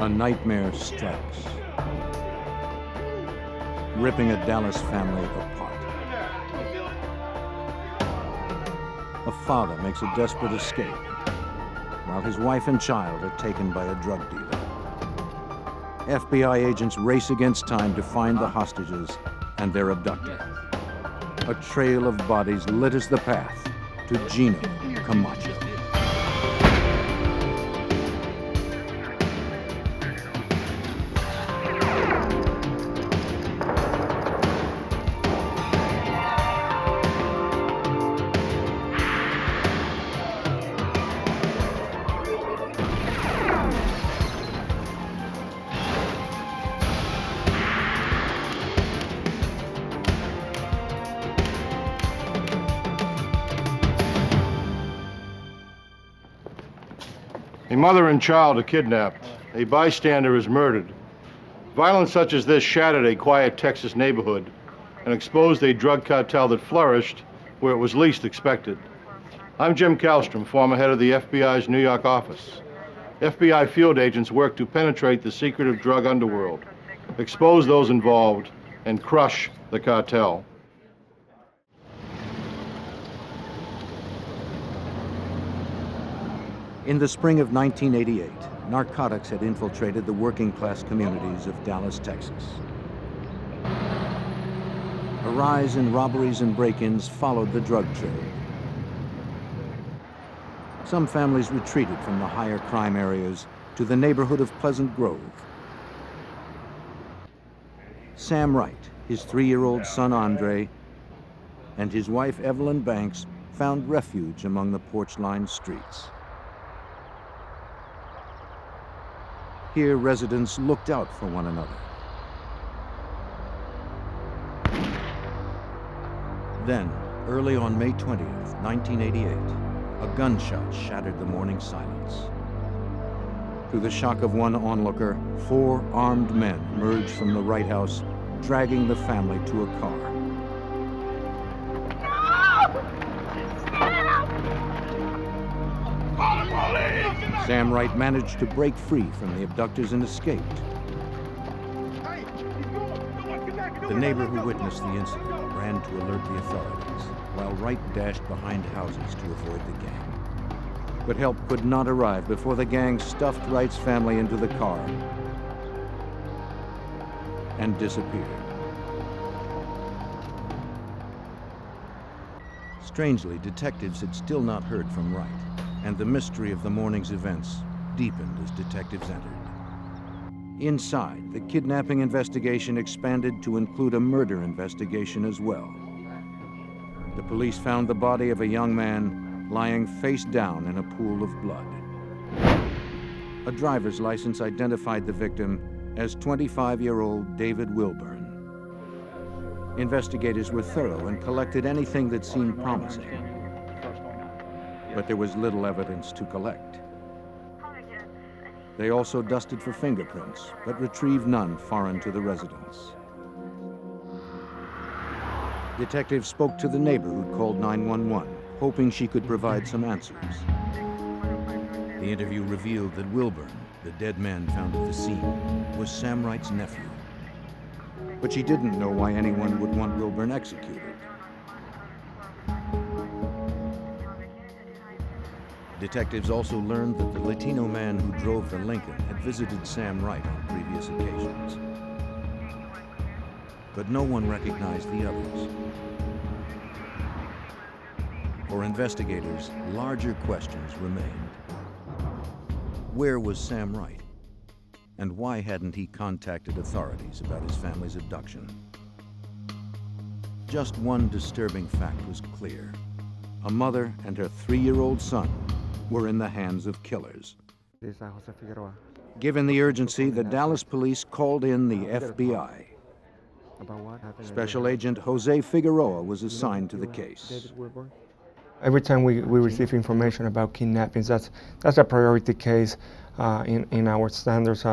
A nightmare strikes, ripping a Dallas family apart. A father makes a desperate escape, while his wife and child are taken by a drug dealer. FBI agents race against time to find the hostages and their abductor. A trail of bodies litters the path to Gino Camacho. A mother and child are kidnapped. A bystander is murdered. Violence such as this shattered a quiet Texas neighborhood and exposed a drug cartel that flourished where it was least expected. I'm Jim Kallstrom, former head of the FBI's New York office. FBI field agents work to penetrate the secretive drug underworld, expose those involved, and crush the cartel. In the spring of 1988, narcotics had infiltrated the working-class communities of Dallas, Texas. A rise in robberies and break-ins followed the drug trade. Some families retreated from the higher crime areas to the neighborhood of Pleasant Grove. Sam Wright, his 3-year-old son Andre, and his wife Evelyn Banks found refuge among the porch-lined streets. Here, residents looked out for one another. Then, early on May 20th, 1988, a gunshot shattered the morning silence. To the shock of one onlooker, 4 armed men emerged from the Wright house, dragging the family to a car. Sam Wright managed to break free from the abductors and escaped. The neighbor who witnessed the incident ran to alert the authorities, while Wright dashed behind houses to avoid the gang. But help could not arrive before the gang stuffed Wright's family into the car and disappeared. Strangely, detectives had still not heard from Wright, and the mystery of the morning's events deepened as detectives entered. Inside, the kidnapping investigation expanded to include a murder investigation as well. The police found the body of a young man lying face down in a pool of blood. A driver's license identified the victim as 25-year-old David Wilburn. Investigators were thorough and collected anything that seemed promising. But there was little evidence to collect. They also dusted for fingerprints, but retrieved none foreign to the residence. Detectives spoke to the neighbor who'd called 911, hoping she could provide some answers. The interview revealed that Wilburn, the dead man found at the scene, was Sam Wright's nephew. But she didn't know why anyone would want Wilburn executed. Detectives also learned that the Latino man who drove the Lincoln had visited Sam Wright on previous occasions. But no one recognized the others. For investigators, larger questions remained. Where was Sam Wright? And why hadn't he contacted authorities about his family's abduction? Just one disturbing fact was clear. A mother and her 3-year-old son were in the hands of killers. Given the urgency, the Dallas police called in the FBI. Special Agent Jose Figueroa was assigned to the case. Every time we receive information about kidnappings, that's a priority case in our standards,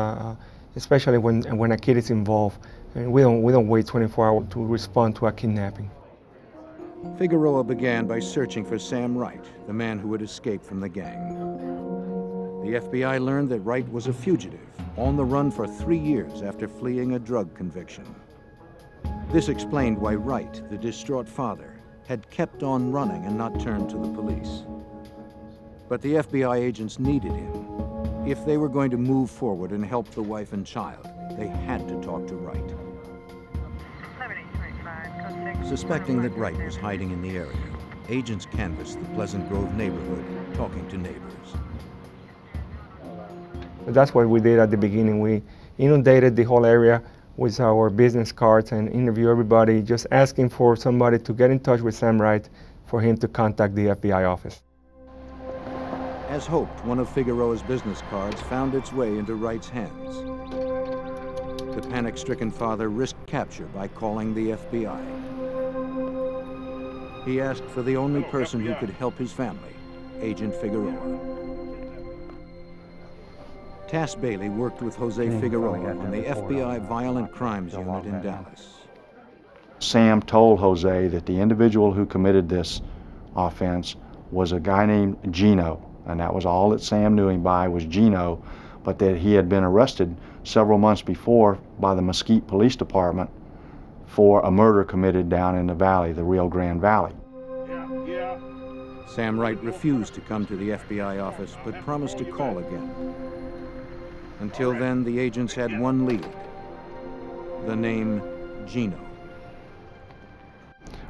especially when a kid is involved. And we don't wait 24 hours to respond to a kidnapping. Figueroa began by searching for Sam Wright, the man who had escaped from the gang. The FBI learned that Wright was a fugitive, on the run for 3 years after fleeing a drug conviction. This explained why Wright, the distraught father, had kept on running and not turned to the police. But the FBI agents needed him. If they were going to move forward and help the wife and child, they had to talk to Wright. Suspecting that Wright was hiding in the area, agents canvassed the Pleasant Grove neighborhood, talking to neighbors. That's what we did at the beginning. We inundated the whole area with our business cards and interview everybody, just asking for somebody to get in touch with Sam Wright for him to contact the FBI office. As hoped, one of Figueroa's business cards found its way into Wright's hands. The panic-stricken father risked capture by calling the FBI. He asked for the only person who could help his family, Agent Figueroa. Tass Bailey worked with Jose Figueroa on the FBI Violent Crimes Unit in Dallas. Sam told Jose that the individual who committed this offense was a guy named Gino, and that was all that Sam knew him by, was Gino, but that he had been arrested several months before by the Mesquite Police Department for a murder committed down in the valley, the Rio Grande Valley. Sam Wright refused to come to the FBI office, but promised to call again. Until then, the agents had one lead, the name Gino.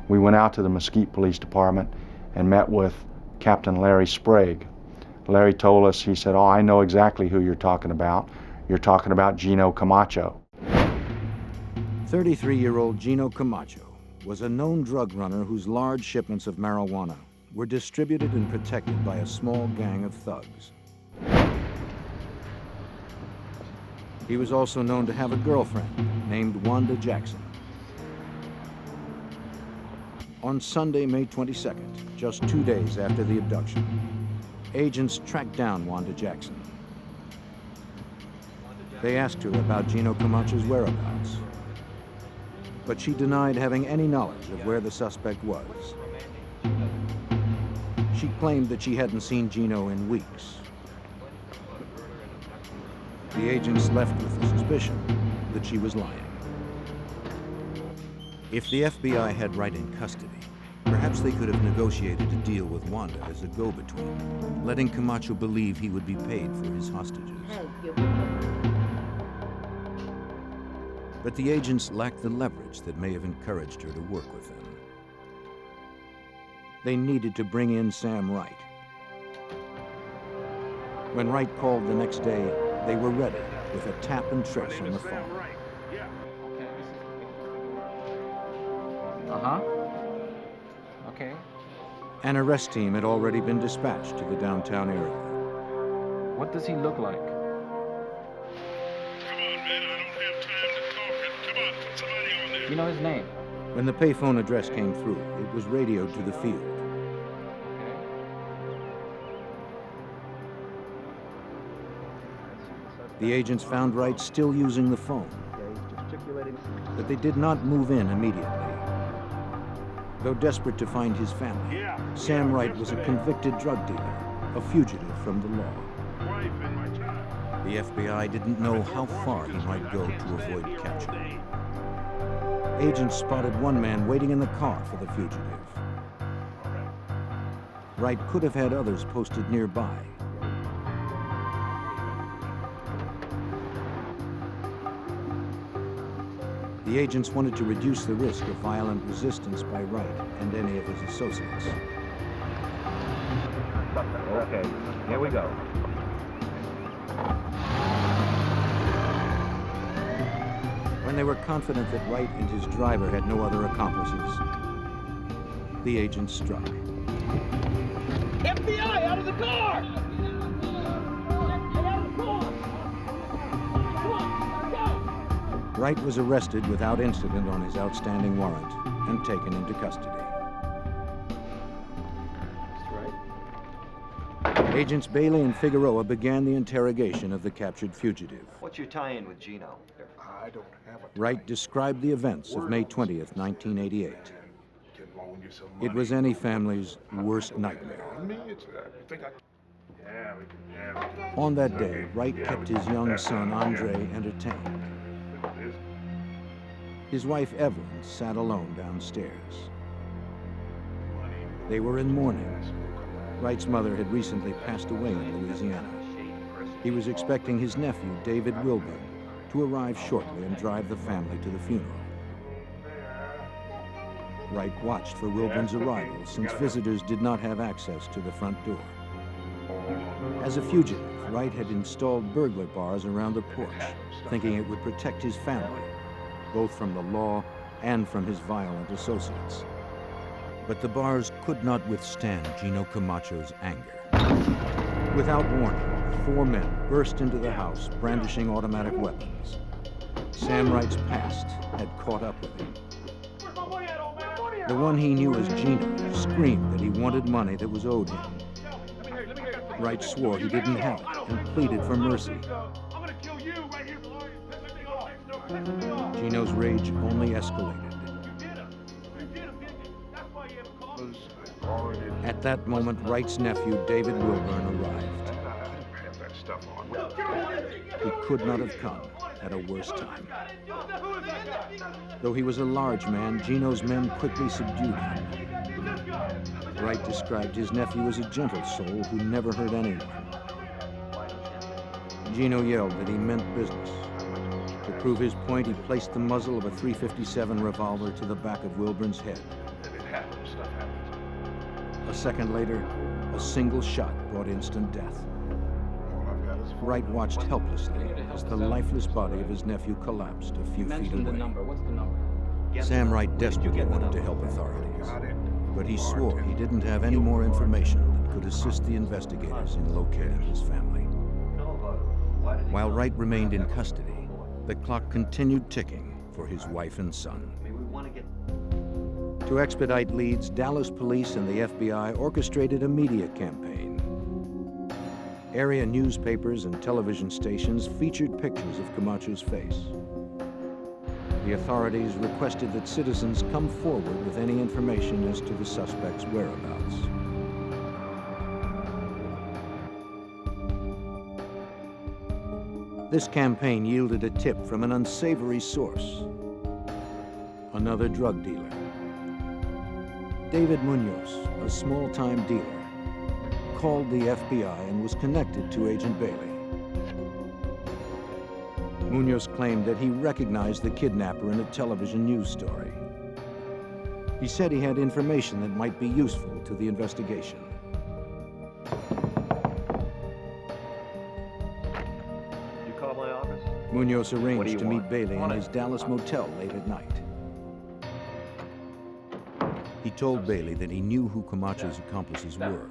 We went out to the Mesquite Police Department and met with Captain Larry Sprague. Larry told us, he said, "Oh, I know exactly who you're talking about. You're talking about Gino Camacho." 33-year-old Gino Camacho was a known drug runner whose large shipments of marijuana were distributed and protected by a small gang of thugs. He was also known to have a girlfriend named Wanda Jackson. On Sunday, May 22nd, just 2 days after the abduction, agents tracked down Wanda Jackson. They asked her about Gino Camacho's whereabouts, but she denied having any knowledge of where the suspect was. She claimed that she hadn't seen Gino in weeks. The agents left with the suspicion that she was lying. If the FBI had Wright in custody, perhaps they could have negotiated a deal with Wanda as a go-between, letting Camacho believe he would be paid for his hostages. But the agents lacked the leverage that may have encouraged her to work with them. They needed to bring in Sam Wright. When Wright called the next day, they were ready with a tap and trace on the phone. Okay. An arrest team had already been dispatched to the downtown area. What does he look like? Come on, man, I don't have time to talk. Come on, put somebody on there. You know his name? When the payphone address came through, it was radioed to the field. The agents found Wright still using the phone, but they did not move in immediately. Though desperate to find his family, Sam Wright was a convicted drug dealer, a fugitive from the law. The FBI didn't know how far he might go to avoid capture. Agents spotted one man waiting in the car for the fugitive. Wright could have had others posted nearby. The agents wanted to reduce the risk of violent resistance by Wright and any of his associates. Okay, here we go. When they were confident that Wright and his driver had no other accomplices, the agents struck. FBI, out of the car! Get out of the car! Come on, go! Wright was arrested without incident on his outstanding warrant and taken into custody. Agents Bailey and Figueroa began the interrogation of the captured fugitive. What's your tie-in with Gino? I don't have a Wright described the events of May 20th, 1988. It was any family's worst nightmare. me. It's, you think I On that day, Wright kept his young son, Andre, entertained. His wife, Evelyn, sat alone downstairs. They were in mourning. Wright's mother had recently passed away in Louisiana. He was expecting his nephew, David Wilburn, to arrive shortly and drive the family to the funeral. Wright watched for Wilburn's arrival since visitors did not have access to the front door. As a fugitive, Wright had installed burglar bars around the porch, thinking it would protect his family, both from the law and from his violent associates. But the bars could not withstand Gino Camacho's anger. Without warning, 4 men burst into the house, brandishing automatic weapons. Sam Wright's past had caught up with him. The one he knew as Gino screamed that he wanted money that was owed him. Wright swore he didn't have it and pleaded for mercy. Gino's rage only escalated. At that moment, Wright's nephew, David Wilburn, arrived. He could not have come at a worse time. Though he was a large man, Gino's men quickly subdued him. Wright described his nephew as a gentle soul who never hurt anyone. Gino yelled that he meant business. To prove his point, he placed the muzzle of a .357 revolver to the back of Wilburn's head. A second later, a single shot brought instant death. Wright watched helplessly as the lifeless body of his nephew collapsed a few feet away. Sam Wright desperately wanted to help authorities, but he swore he didn't have any more information that could assist the investigators in locating his family. While Wright remained in custody, the clock continued ticking for his wife and son. To expedite leads, Dallas police and the FBI orchestrated a media campaign. Area newspapers and television stations featured pictures of Camacho's face. The authorities requested that citizens come forward with any information as to the suspect's whereabouts. This campaign yielded a tip from an unsavory source: another drug dealer. David Munoz, a small-time dealer, called the FBI and was connected to Agent Bailey. Munoz claimed that he recognized the kidnapper in a television news story. He said he had information that might be useful to the investigation. You call my office? Munoz What do arranged you to meet want? Bailey in his Dallas motel late at night. He told Bailey that he knew who Camacho's accomplices were.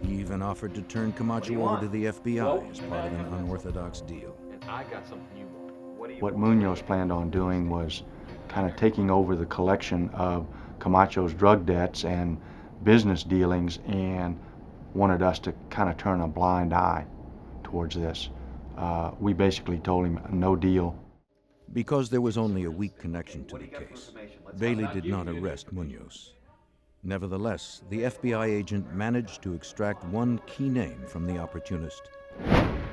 He even offered to turn Camacho over to the FBI as part of an unorthodox deal. I got something you want. What Munoz planned on doing was kind of taking over the collection of Camacho's drug debts and business dealings, and wanted us to kind of turn a blind eye towards this. We basically told him no deal. Because there was only a weak connection to the case, Bailey did not arrest Munoz. Nevertheless, the FBI agent managed to extract one key name from the opportunist: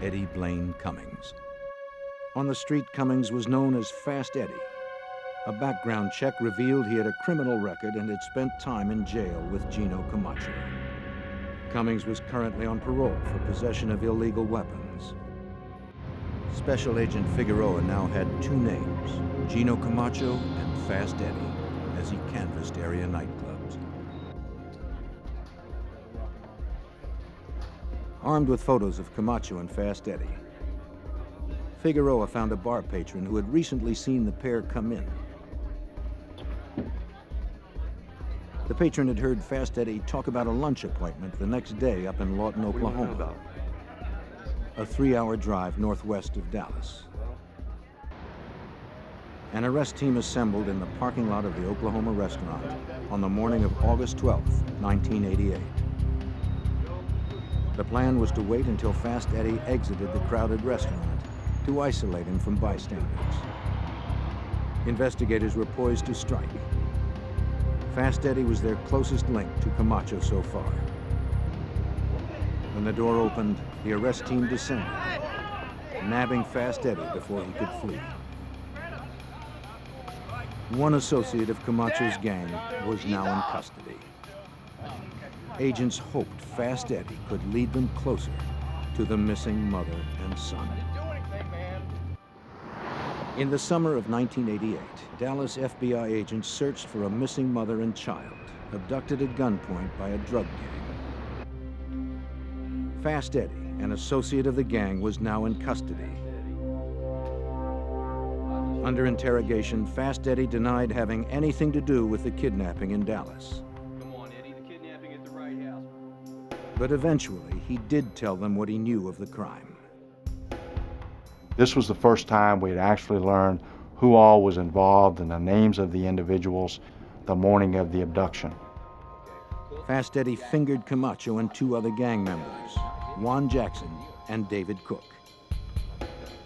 Eddie Blaine Cummings. On the street, Cummings was known as Fast Eddie. A background check revealed he had a criminal record and had spent time in jail with Gino Camacho. Cummings was currently on parole for possession of illegal weapons. Special Agent Figueroa now had 2 names: Gino Camacho and Fast Eddie, as he canvassed area nightclubs. Armed with photos of Camacho and Fast Eddie, Figueroa found a bar patron who had recently seen the pair come in. The patron had heard Fast Eddie talk about a lunch appointment the next day up in Lawton, Oklahoma, a 3-hour drive northwest of Dallas. An arrest team assembled in the parking lot of the Oklahoma restaurant on the morning of August 12, 1988. The plan was to wait until Fast Eddie exited the crowded restaurant to isolate him from bystanders. Investigators were poised to strike. Fast Eddie was their closest link to Camacho so far. When the door opened, the arrest team descended, nabbing Fast Eddie before he could flee. One associate of Camacho's gang was now in custody. Agents hoped Fast Eddie could lead them closer to the missing mother and son. In the summer of 1988, Dallas FBI agents searched for a missing mother and child, abducted at gunpoint by a drug gang. Fast Eddie, an associate of the gang, was now in custody. Under interrogation, Fast Eddie denied having anything to do with the kidnapping in Dallas. Come on, Eddie, the kidnapping at the right house. But eventually, he did tell them what he knew of the crime. This was the first time we had actually learned who all was involved and the names of the individuals the morning of the abduction. Fast Eddie fingered Camacho and two other gang members, Juan Jackson and David Cook.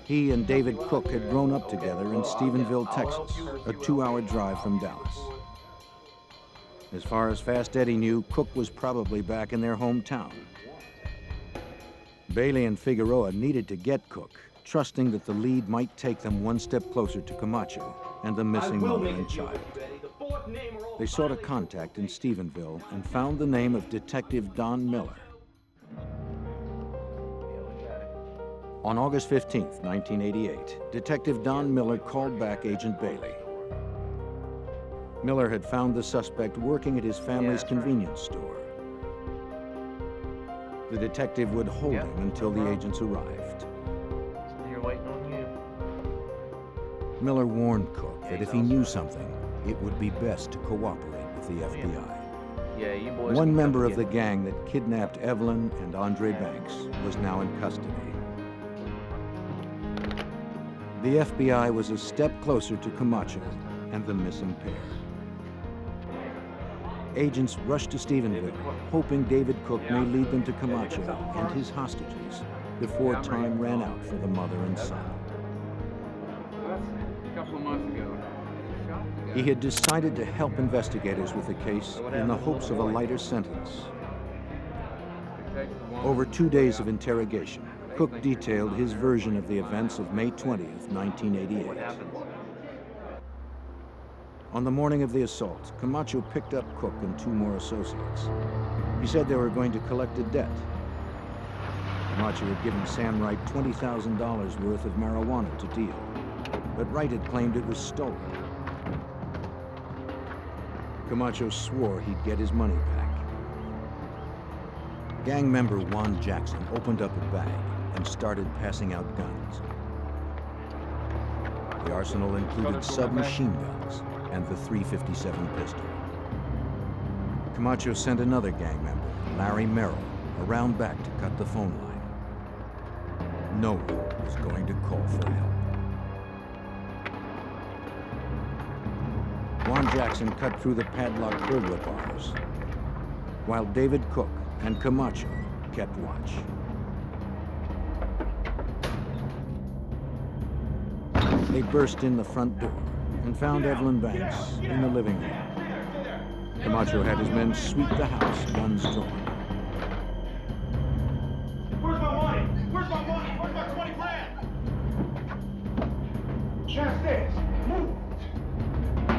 He and David Cook had grown up together in Stephenville, Texas, a 2-hour drive from Dallas. As far as Fast Eddie knew, Cook was probably back in their hometown. Bailey and Figueroa needed to get Cook, trusting that the lead might take them one step closer to Camacho and the missing mother and child. They sought a contact in Stephenville and found the name of Detective Don Miller. On August 15, 1988, Detective Don Miller called back Agent Bailey. Miller had found the suspect working at his family's convenience store. The detective would hold him until the agents arrived. So you're waiting on you. Miller warned Cook that if he knew something, it would be best to cooperate with the FBI. Yeah, you boys. One can member come of the get gang that kidnapped Evelyn and Andre Banks was now in custody. The FBI was a step closer to Camacho and the missing pair. Agents rushed to Stephenville, hoping David Cook may lead them to Camacho and his hostages before time ran out for the mother and son. A couple of months ago. He had decided to help investigators with the case in the hopes of a lighter sentence. Over 2 days of interrogation, Cook detailed his version of the events of May 20th, 1988. On the morning of the assault, Camacho picked up Cook and two more associates. He said they were going to collect a debt. Camacho had given Sam Wright $20,000 worth of marijuana to deal, but Wright had claimed it was stolen. Camacho swore he'd get his money back. Gang member Juan Jackson opened up a bag and started passing out guns. The arsenal included submachine guns and the .357 pistol. Camacho sent another gang member, Larry Merrill, around back to cut the phone line. No one was going to call for help. Juan Jackson cut through the padlocked burglar bars, while David Cook and Camacho kept watch. They burst in the front door and found Evelyn Banks in the living room. Camacho had his men sweep the house, guns drawn. Where's my money? Where's my money? Where's my 20 grand? Downstairs. Move. I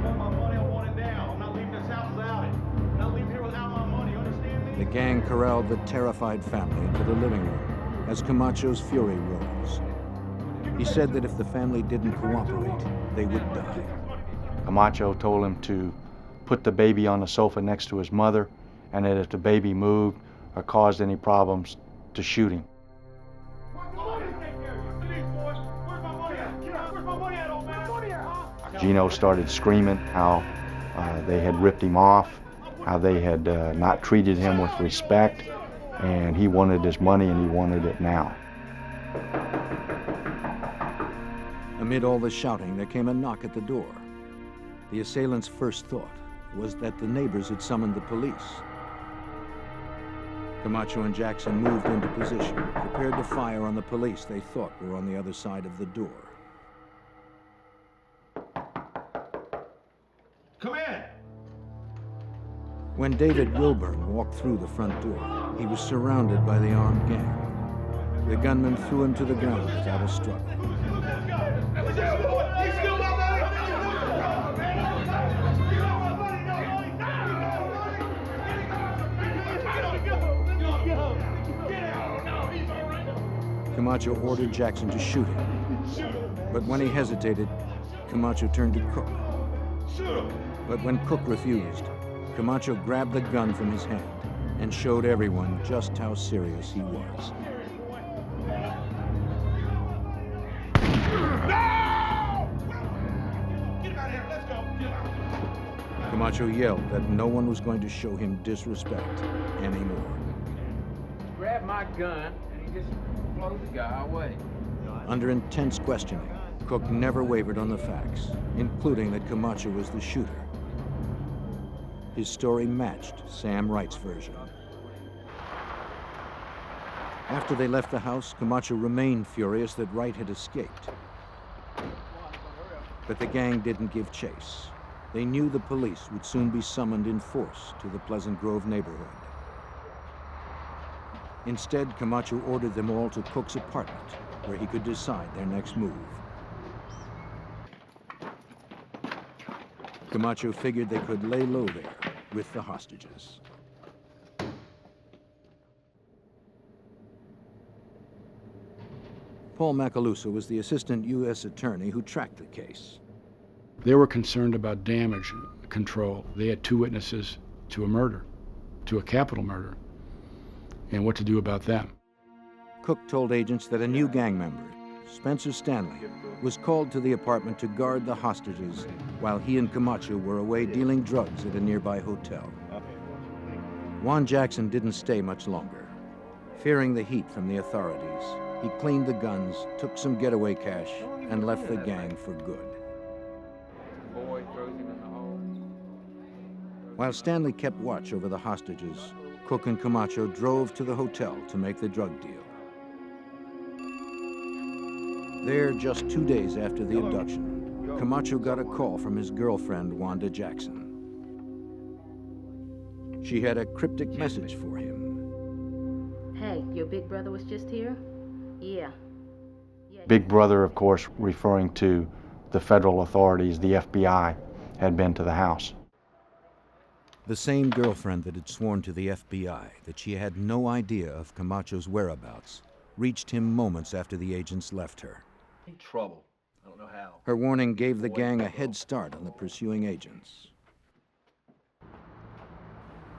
want my money. I want it now. I'm not leaving this house without it. I'm not leaving here without my money. You understand me? The gang corralled the terrified family into the living room as Camacho's fury rose. He said that if the family didn't cooperate, they would die. Camacho told him to put the baby on the sofa next to his mother, and that if the baby moved or caused any problems, to shoot him. Gino started screaming how they had ripped him off, how they had not treated him with respect, and he wanted his money and he wanted it now. Amid all the shouting, there came a knock at the door. The assailants' first thought was that the neighbors had summoned the police. Camacho and Jackson moved into position, prepared to fire on the police they thought were on the other side of the door. Come in. When David Wilburn walked through the front door, he was surrounded by the armed gang. The gunman threw him to the ground without a struggle. Camacho ordered Jackson to shoot him. But when he hesitated, Camacho turned to Cook. But when Cook refused, Camacho grabbed the gun from his hand and showed everyone just how serious he was. Camacho yelled that no one was going to show him disrespect anymore. Grabbed my gun and he just blows the guy away. Under intense questioning, Cook never wavered on the facts, including that Camacho was the shooter. His story matched Sam Wright's version. After they left the house, Camacho remained furious that Wright had escaped. But the gang didn't give chase. They knew the police would soon be summoned in force to the Pleasant Grove neighborhood. Instead, Camacho ordered them all to Cook's apartment, where he could decide their next move. Camacho figured they could lay low there with the hostages. Paul Macaluso was the assistant U.S. attorney who tracked the case. They were concerned about damage control. They had 2 witnesses to a murder, to a capital murder, and what to do about them. Cook told agents that a new gang member, Spencer Stanley, was called to the apartment to guard the hostages while he and Camacho were away dealing drugs at a nearby hotel. Juan Jackson didn't stay much longer. Fearing the heat from the authorities, he cleaned the guns, took some getaway cash, and left the gang for good. Boy throws him in the hole. While Stanley kept watch over the hostages, Cook and Camacho drove to the hotel to make the drug deal. There, just 2 days after the abduction, Camacho got a call from his girlfriend, Wanda Jackson. She had a cryptic message for him. Hey, your big brother was just here? Yeah. Big Brother, of course, referring to the federal authorities, the FBI, had been to the house. The same girlfriend that had sworn to the FBI that she had no idea of Camacho's whereabouts reached him moments after the agents left her. In trouble. I don't know how. Her warning gave the gang a head start on the pursuing agents.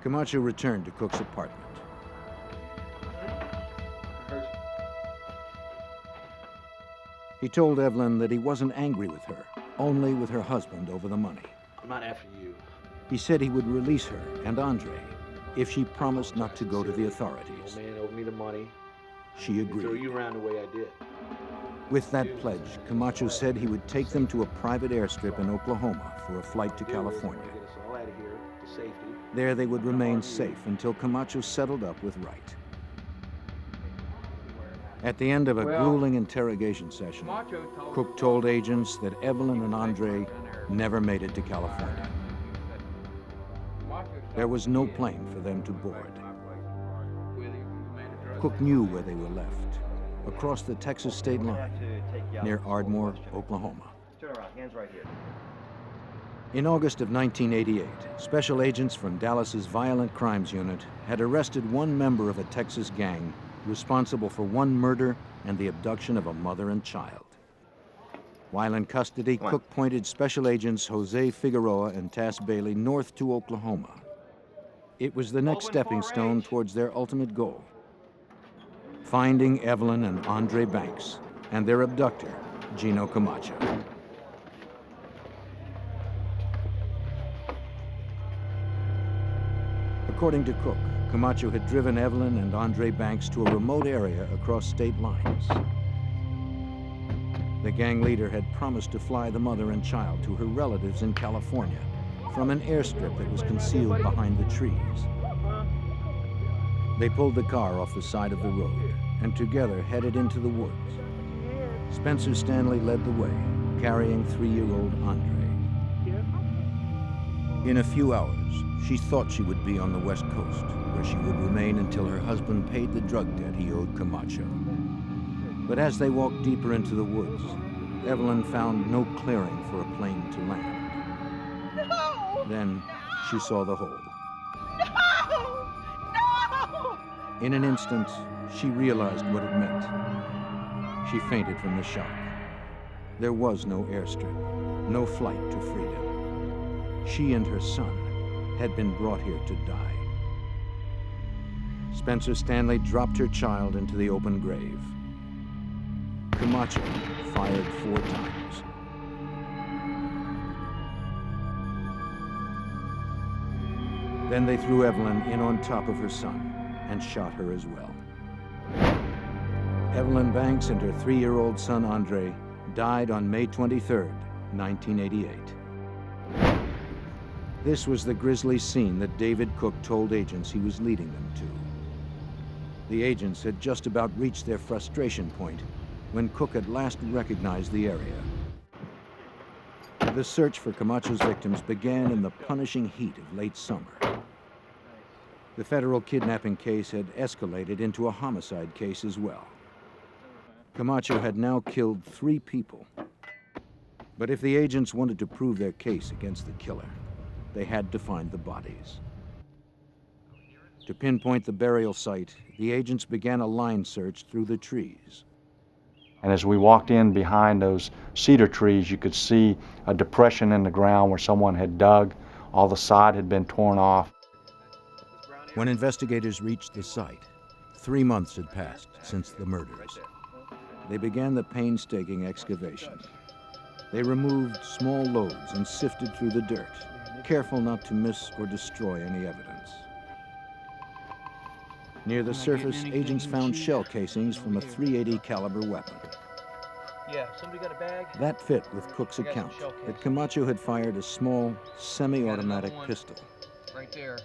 Camacho returned to Cook's apartment. He told Evelyn that he wasn't angry with her, only with her husband over the money. I'm not after you. He said he would release her and Andre if she promised not to go to the authorities. Old man owed me the money. She And throw agreed. you around the way I did. With that pledge, Camacho said he would take them to a private airstrip in Oklahoma for a flight to California. Get us all out of here to safety. There they would remain safe until Camacho settled up with Wright. At the end of a grueling interrogation session, Cook told agents that Evelyn and Andre never made it to California. There was no plane for them to board. Cook knew where they were left, across the Texas state line, near Ardmore, Oklahoma. Turn around, hands right here. In August of 1988, special agents from Dallas's Violent Crimes Unit had arrested one member of a Texas gang responsible for one murder and the abduction of a mother and child. While in custody, Cook pointed special agents Jose Figueroa and Tass Bailey north to Oklahoma. It was the next stepping stone towards their ultimate goal: finding Evelyn and Andre Banks and their abductor, Gino Camacho. According to Cook, Camacho had driven Evelyn and Andre Banks to a remote area across state lines. The gang leader had promised to fly the mother and child to her relatives in California from an airstrip that was concealed behind the trees. They pulled the car off the side of the road and together headed into the woods. Spencer Stanley led the way, carrying 3-year-old Andre. In a few hours, she thought she would be on the West Coast, where she would remain until her husband paid the drug debt he owed Camacho. But as they walked deeper into the woods, Evelyn found no clearing for a plane to land. No! Then she saw the hole. No! No! In an instant, she realized what it meant. She fainted from the shock. There was no airstrip, no flight to freedom. She and her son had been brought here to die. Spencer Stanley dropped her child into the open grave. Camacho fired 4 times. Then they threw Evelyn in on top of her son and shot her as well. Evelyn Banks and her 3-year-old son Andre died on May 23, 1988. This was the grisly scene that David Cook told agents he was leading them to. The agents had just about reached their frustration point when Cook at last recognized the area. The search for Camacho's victims began in the punishing heat of late summer. The federal kidnapping case had escalated into a homicide case as well. Camacho had now killed 3 people. But if the agents wanted to prove their case against the killer, they had to find the bodies. To pinpoint the burial site, the agents began a line search through the trees. And as we walked in behind those cedar trees, you could see a depression in the ground where someone had dug. All the sod had been torn off. When investigators reached the site, 3 months had passed since the murders. They began the painstaking excavation. They removed small loads and sifted through the dirt, careful not to miss or destroy any evidence. Near the surface, agents found shell casings from a .380 caliber weapon. Yeah, somebody got a bag? That fit with Cook's account that Camacho had fired a small, semi-automatic pistol. Right there.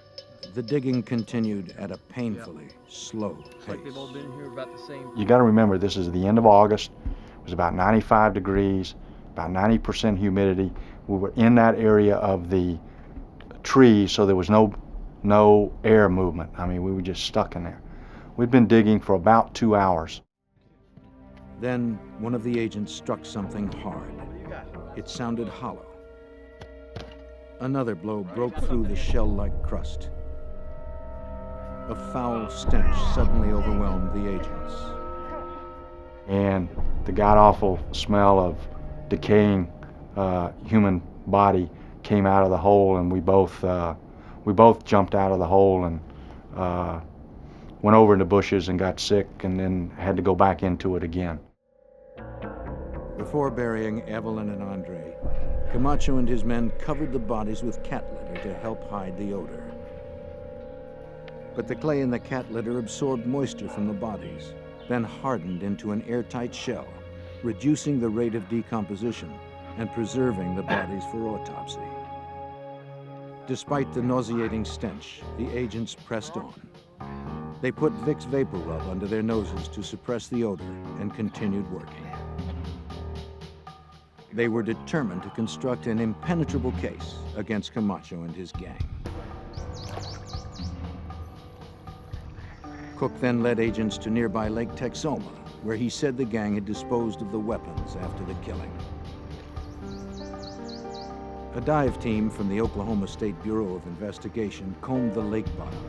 The digging continued at a painfully slow Looks like pace. they've all been here about the same. You got to remember, this is the end of August. It was about 95 degrees, about 90% humidity. We were in that area of the trees, so there was no air movement. I mean, we were just stuck in there. We'd been digging for about 2 hours. Then one of the agents struck something hard. It sounded hollow. Another blow broke through the shell-like crust. A foul stench suddenly overwhelmed the agents. And the god-awful smell of decaying human body came out of the hole, and we both jumped out of the hole and went over in the bushes and got sick, and then had to go back into it again. Before burying Evelyn and Andre, Camacho and his men covered the bodies with cat litter to help hide the odor. But the clay in the cat litter absorbed moisture from the bodies, then hardened into an airtight shell, reducing the rate of decomposition and preserving the bodies for autopsy. Despite the nauseating stench, the agents pressed on. They put Vicks Vapor Rub under their noses to suppress the odor and continued working. They were determined to construct an impenetrable case against Camacho and his gang. Cook then led agents to nearby Lake Texoma, where he said the gang had disposed of the weapons after the killing. A dive team from the Oklahoma State Bureau of Investigation combed the lake bottom.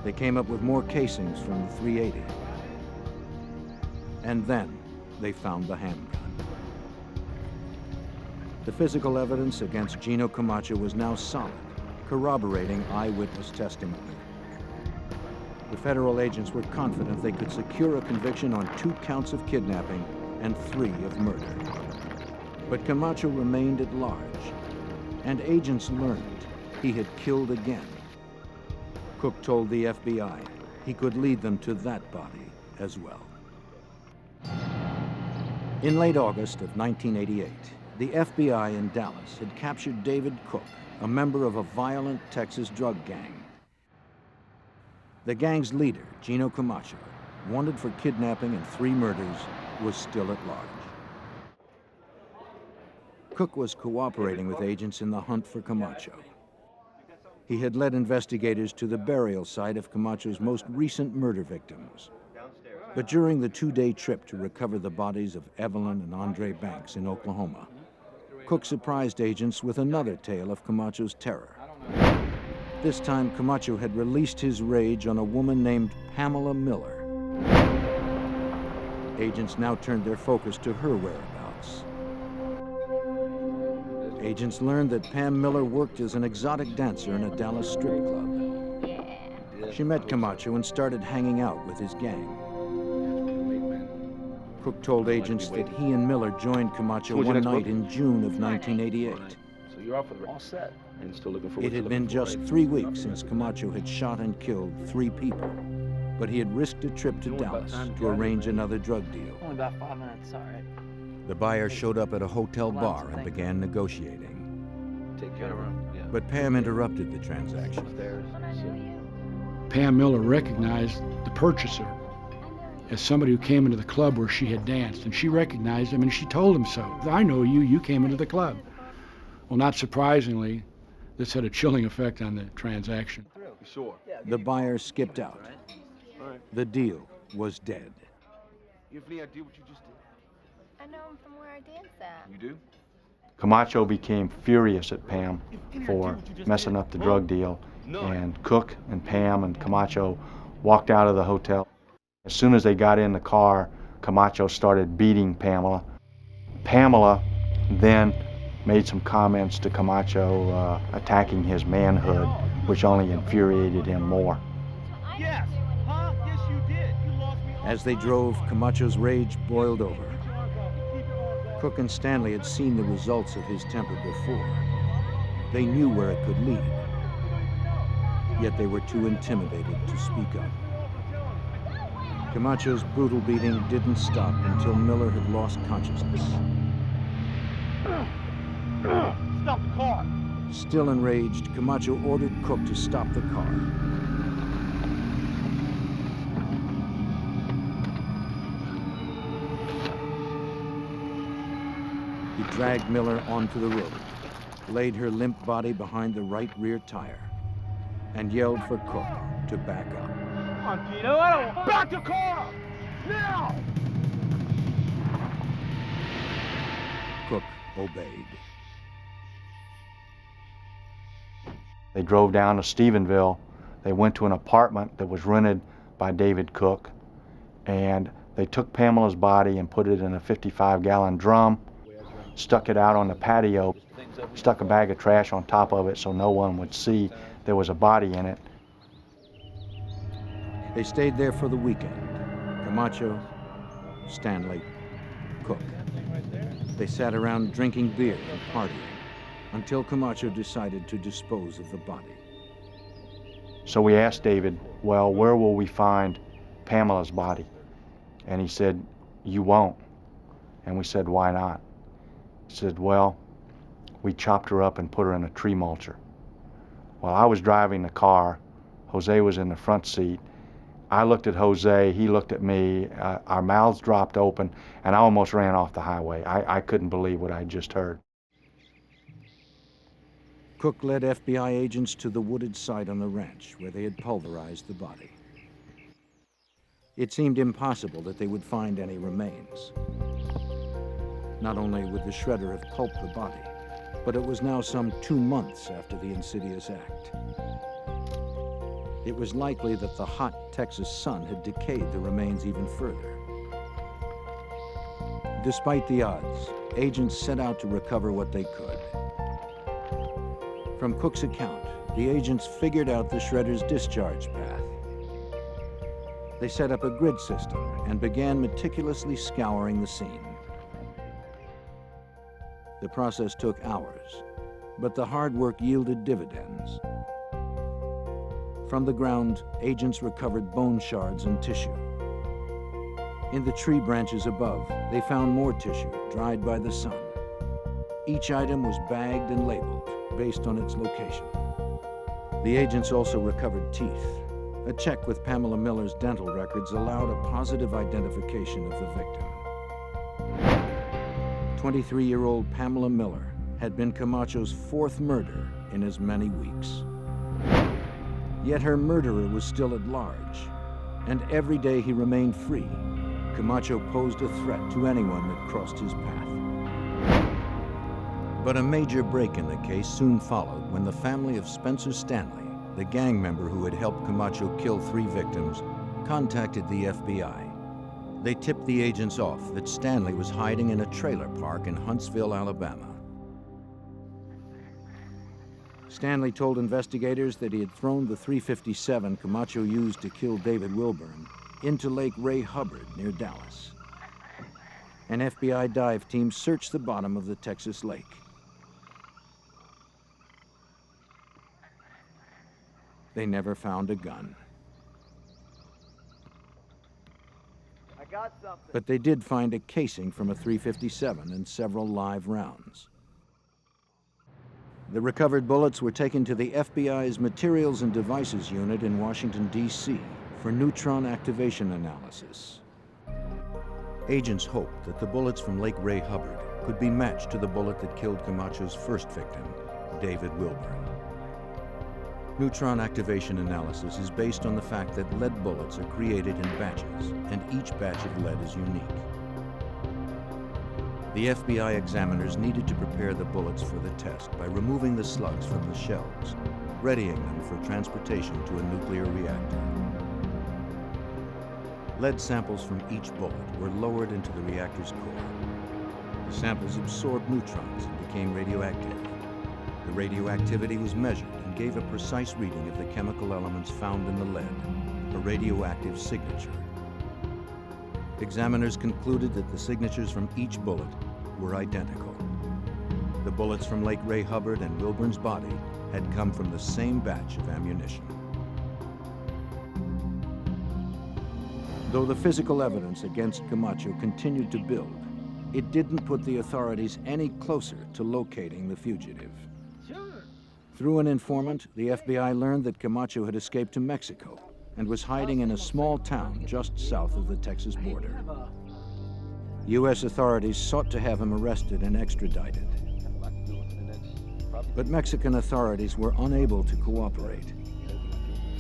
They came up with more casings from the .380. And then they found the handgun. The physical evidence against Gino Camacho was now solid, corroborating eyewitness testimony. The federal agents were confident they could secure a conviction on 2 counts of kidnapping and 3 of murder. But Camacho remained at large, and agents learned he had killed again. Cook told the FBI he could lead them to that body as well. In late August of 1988, the FBI in Dallas had captured David Cook, a member of a violent Texas drug gang. The gang's leader, Gino Camacho, wanted for kidnapping and 3 murders, was still at large. Cook was cooperating with agents in the hunt for Camacho. He had led investigators to the burial site of Camacho's most recent murder victims. But during the 2-day trip to recover the bodies of Evelyn and Andre Banks in Oklahoma, Cook surprised agents with another tale of Camacho's terror. This time, Camacho had released his rage on a woman named Pamela Miller. Agents now turned their focus to her whereabouts. Agents learned that Pam Miller worked as an exotic dancer in a Dallas strip club. She met Camacho and started hanging out with his gang. Cook told agents that he and Miller joined Camacho one night in June of 1988. So you're all set and still looking for. It had been just 3 weeks since Camacho had shot and killed 3 people, but he had risked a trip to Dallas to arrange another drug deal. Only about 5 minutes, all right. The buyer showed up at a hotel bar and began negotiating. Take care of her. Yeah. But Pam interrupted the transaction. Pam Miller recognized the purchaser as somebody who came into the club where she had danced, and she recognized him and she told him so. I know you, you came into the club. Well, not surprisingly, this had a chilling effect on the transaction. Sure. The buyer skipped out. The deal was dead. You have any idea what you just did? I know him from where I dance at. You do? Camacho became furious at Pam for messing up the drug deal, and Cook and Pam and Camacho walked out of the hotel. As soon as they got in the car, Camacho started beating Pamela. Pamela then made some comments to Camacho attacking his manhood, which only infuriated him more. Yes. Huh? Yes, you did. You lost me. As they drove, Camacho's rage boiled over. Cook and Stanley had seen the results of his temper before. They knew where it could lead. Yet they were too intimidated to speak up. Camacho's brutal beating didn't stop until Miller had lost consciousness. Stop the car. Still enraged, Camacho ordered Cook to stop the car. He dragged Miller onto the road, laid her limp body behind the right rear tire, and yelled for Cook to back up. Come on, Gino. I don't want... Back the car up! Now! Cook obeyed. They drove down to Stephenville. They went to an apartment that was rented by David Cook, and they took Pamela's body and put it in a 55-gallon drum, stuck it out on the patio, stuck a bag of trash on top of it so no one would see there was a body in it. They stayed there for the weekend. Camacho, Stanley, Cook. They sat around drinking beer and partying until Camacho decided to dispose of the body. So we asked David, well, where will we find Pamela's body? And he said, you won't. And we said, why not? He said, well, we chopped her up and put her in a tree mulcher. While I was driving the car, Jose was in the front seat. I looked at Jose, he looked at me, our mouths dropped open, and I almost ran off the highway. I couldn't believe what I just heard. Cook led FBI agents to the wooded site on the ranch where they had pulverized the body. It seemed impossible that they would find any remains. Not only would the shredder have pulped the body, but it was now some 2 months after the insidious act. It was likely that the hot Texas sun had decayed the remains even further. Despite the odds, agents set out to recover what they could. From Cook's account, the agents figured out the shredder's discharge path. They set up a grid system and began meticulously scouring the scene. The process took hours, but the hard work yielded dividends. From the ground, agents recovered bone shards and tissue. In the tree branches above, they found more tissue, dried by the sun. Each item was bagged and labeled based on its location. The agents also recovered teeth. A check with Pamela Miller's dental records allowed a positive identification of the victim. 23-year-old Pamela Miller had been Camacho's fourth murder in as many weeks. Yet her murderer was still at large, and every day he remained free, Camacho posed a threat to anyone that crossed his path. But a major break in the case soon followed when the family of Spencer Stanley, the gang member who had helped Camacho kill 3 victims, contacted the FBI. They tipped the agents off that Stanley was hiding in a trailer park in Huntsville, Alabama. Stanley told investigators that he had thrown the .357 Camacho used to kill David Wilburn into Lake Ray Hubbard near Dallas. An FBI dive team searched the bottom of the Texas lake. They never found a gun. I got something. But they did find a casing from a .357 and several live rounds. The recovered bullets were taken to the FBI's Materials and Devices Unit in Washington, D.C. for neutron activation analysis. Agents hoped that the bullets from Lake Ray Hubbard could be matched to the bullet that killed Camacho's first victim, David Wilburn. Neutron activation analysis is based on the fact that lead bullets are created in batches, and each batch of lead is unique. The FBI examiners needed to prepare the bullets for the test by removing the slugs from the shells, readying them for transportation to a nuclear reactor. Lead samples from each bullet were lowered into the reactor's core. The samples absorbed neutrons and became radioactive. The radioactivity was measured and gave a precise reading of the chemical elements found in the lead, a radioactive signature. Examiners concluded that the signatures from each bullet were identical. The bullets from Lake Ray Hubbard and Wilburn's body had come from the same batch of ammunition. Though the physical evidence against Camacho continued to build, it didn't put the authorities any closer to locating the fugitive. Through an informant, the FBI learned that Camacho had escaped to Mexico and was hiding in a small town just south of the Texas border. U.S. authorities sought to have him arrested and extradited. But Mexican authorities were unable to cooperate.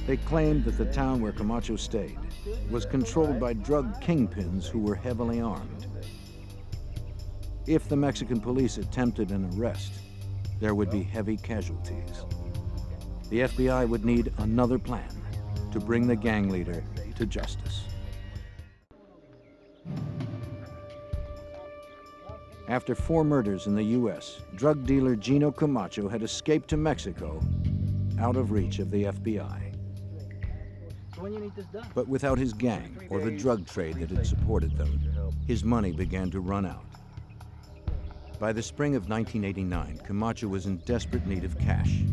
They claimed that the town where Camacho stayed was controlled by drug kingpins who were heavily armed. If the Mexican police attempted an arrest, there would be heavy casualties. The FBI would need another plan to bring the gang leader to justice. After 4 murders in the U.S., drug dealer Gino Camacho had escaped to Mexico, out of reach of the FBI. But without his gang or the drug trade that had supported them, his money began to run out. By the spring of 1989, Camacho was in desperate need of cash.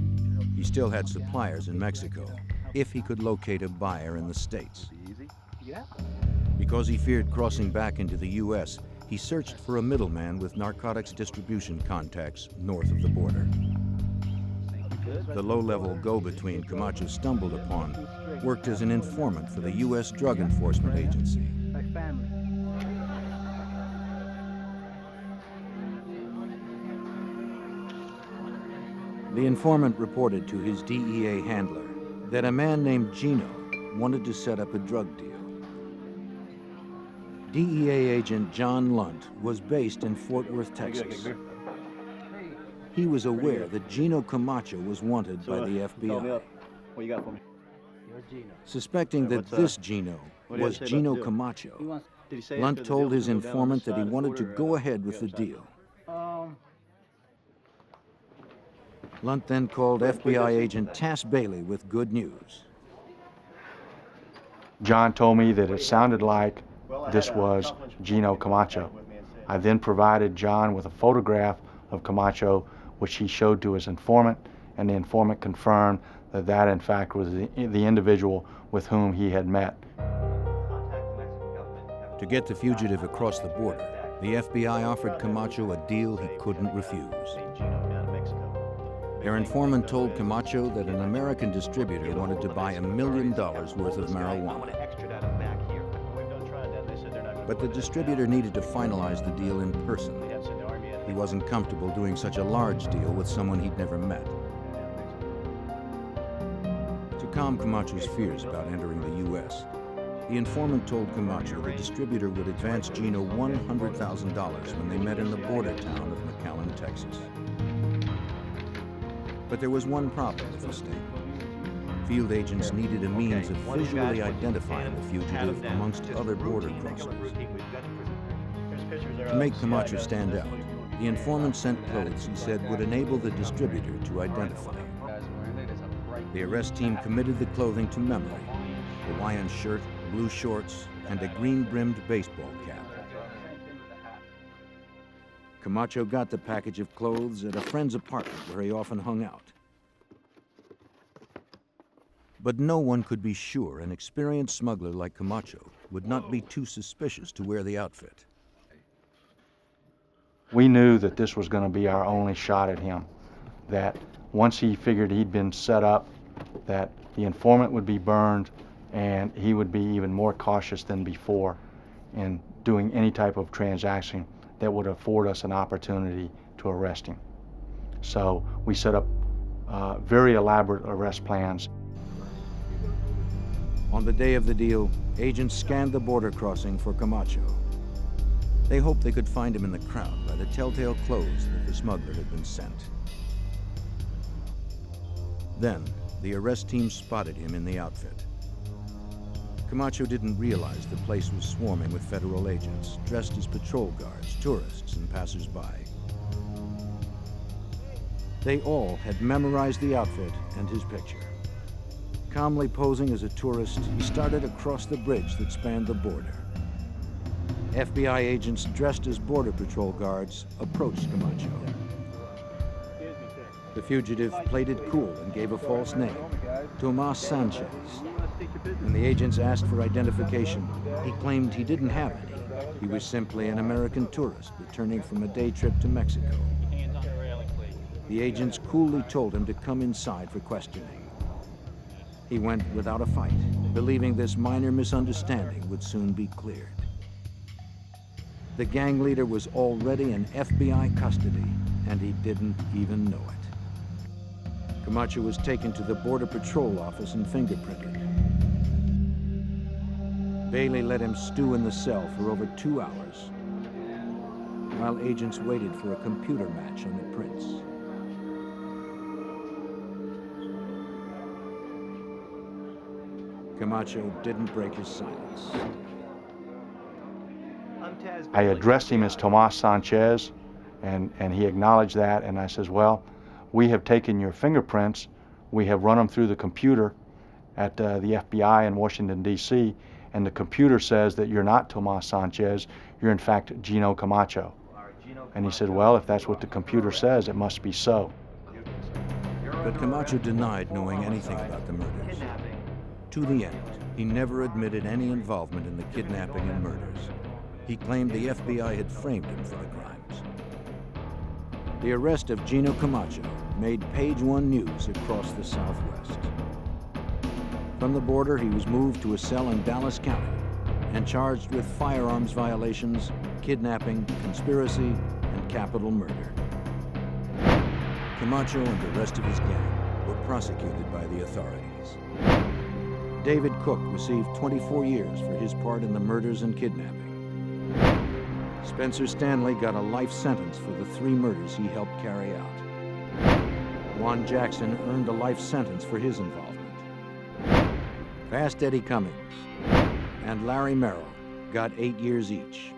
He still had suppliers in Mexico, if he could locate a buyer in the States. Because he feared crossing back into the U.S., he searched for a middleman with narcotics distribution contacts north of the border. The low-level go-between Camacho stumbled upon worked as an informant for the U.S. Drug Enforcement Agency. The informant reported to his DEA handler that a man named Gino wanted to set up a drug deal. DEA agent John Lunt was based in Fort Worth, Texas. He was aware that Gino Camacho was wanted by the FBI. What you got for me? Suspecting that this Gino was Gino Camacho, Lunt told his informant that he wanted to go ahead with the deal. Lunt then called FBI agent Tass Bailey with good news. John told me that it sounded like this was Gino Camacho. I then provided John with a photograph of Camacho, which he showed to his informant, and the informant confirmed that that in fact was the individual with whom he had met. To get the fugitive across the border, the FBI offered Camacho a deal he couldn't refuse. Their informant told Camacho that an American distributor wanted to buy $1 million worth of marijuana. But the distributor needed to finalize the deal in person. He wasn't comfortable doing such a large deal with someone he'd never met. To calm Camacho's fears about entering the U.S., the informant told Camacho the distributor would advance Gino $100,000 when they met in the border town of McAllen, Texas. But there was one problem with the statement. Field agents needed a means of visually identifying the fugitive amongst other border crossers. To make Camacho stand out, the informant sent clothes he said would enable the distributor to identify him. The arrest team committed the clothing to memory: Hawaiian shirt, blue shorts, and a green-brimmed baseball cap. Camacho got the package of clothes at a friend's apartment where he often hung out. But no one could be sure an experienced smuggler like Camacho would not be too suspicious to wear the outfit. We knew that this was going to be our only shot at him, that once he figured he'd been set up, that the informant would be burned and he would be even more cautious than before in doing any type of transaction that would afford us an opportunity to arrest him. So we set up very elaborate arrest plans. On the day of the deal, agents scanned the border crossing for Camacho. They hoped they could find him in the crowd by the telltale clothes that the smuggler had been sent. Then, the arrest team spotted him in the outfit. Camacho didn't realize the place was swarming with federal agents, dressed as patrol guards, tourists, and passers-by. They all had memorized the outfit and his picture. Calmly posing as a tourist, he started across the bridge that spanned the border. FBI agents dressed as Border Patrol guards approached Camacho. The fugitive played it cool and gave a false name, Tomas Sanchez. When the agents asked for identification, he claimed he didn't have any. He was simply an American tourist returning from a day trip to Mexico. The agents coolly told him to come inside for questioning. He went without a fight, believing this minor misunderstanding would soon be cleared. The gang leader was already in FBI custody, and he didn't even know it. Camacho was taken to the Border Patrol office and fingerprinted. Bailey let him stew in the cell for over 2 hours, while agents waited for a computer match on the prints. Camacho didn't break his silence. I addressed him as Tomas Sanchez, and he acknowledged that, and I says, well, we have taken your fingerprints, we have run them through the computer at the FBI in Washington, D.C., and the computer says that you're not Tomas Sanchez, you're in fact Gino Camacho. And he said, well, if that's what the computer says, it must be so. But Camacho denied knowing anything about the murders. To the end, he never admitted any involvement in the kidnapping and murders. He claimed the FBI had framed him for the crimes. The arrest of Gino Camacho made Page One news across the Southwest. From the border, he was moved to a cell in Dallas County and charged with firearms violations, kidnapping, conspiracy, and capital murder. Camacho and the rest of his gang were prosecuted by the authorities. David Cook received 24 years for his part in the murders and kidnapping. Spencer Stanley got a life sentence for the 3 murders he helped carry out. Juan Jackson earned a life sentence for his involvement. Fast Eddie Cummings and Larry Merrill got 8 years each.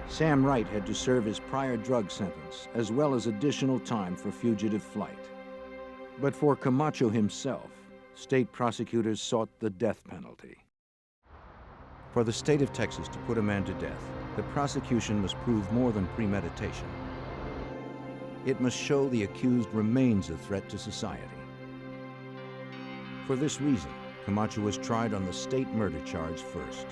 Sam Wright had to serve his prior drug sentence, as well as additional time for fugitive flight. But for Camacho himself, state prosecutors sought the death penalty. For the state of Texas to put a man to death, the prosecution must prove more than premeditation. It must show the accused remains a threat to society. For this reason, Camacho was tried on the state murder charge first.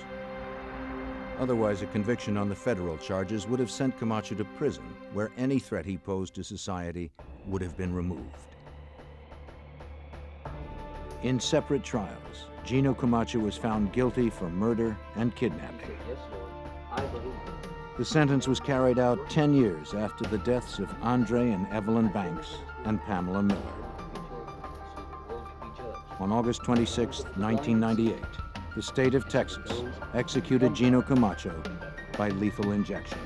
Otherwise, a conviction on the federal charges would have sent Camacho to prison, where any threat he posed to society would have been removed. In separate trials, Gino Camacho was found guilty for murder and kidnapping. The sentence was carried out 10 years after the deaths of Andre and Evelyn Banks and Pamela Miller. On August 26, 1998, the state of Texas executed Gino Camacho by lethal injection.